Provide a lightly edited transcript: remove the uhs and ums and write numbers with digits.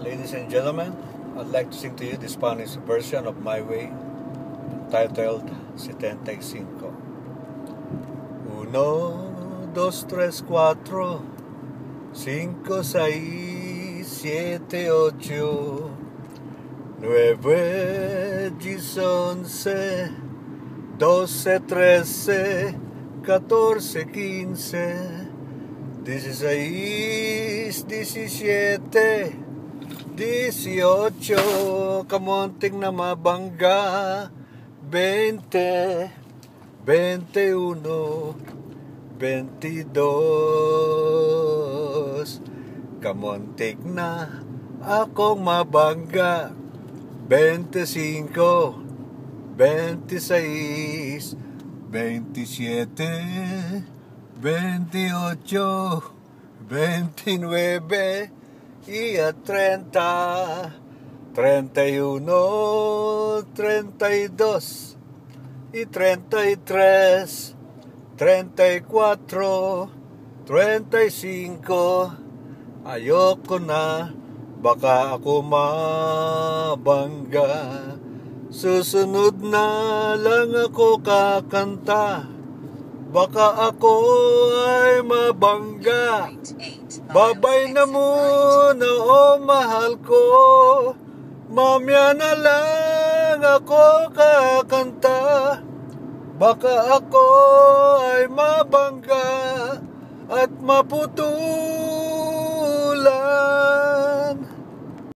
Ladies and gentlemen, I'd like to sing to you the Spanish version of My Way, titled 75. Uno, dos, tres, cuatro, cinco, seis, siete, ocho, nueve, 10, 11, 12, 13, 14, 15, 16, 17, 18, kamunting na mabangga, 20, 21, 22, kamuntik na akong mabangga, 25, 26, 27, 28, 29, y a 30, 31, 32, y 33, 34, 35. Ayoko na, baka ako mabangga. Susunod na lang ako kakanta, baka ako ay mabangga. Babay na muna, oh mahal ko, mamaya na lang ako kakanta, baka ako ay mabangga at maputulan.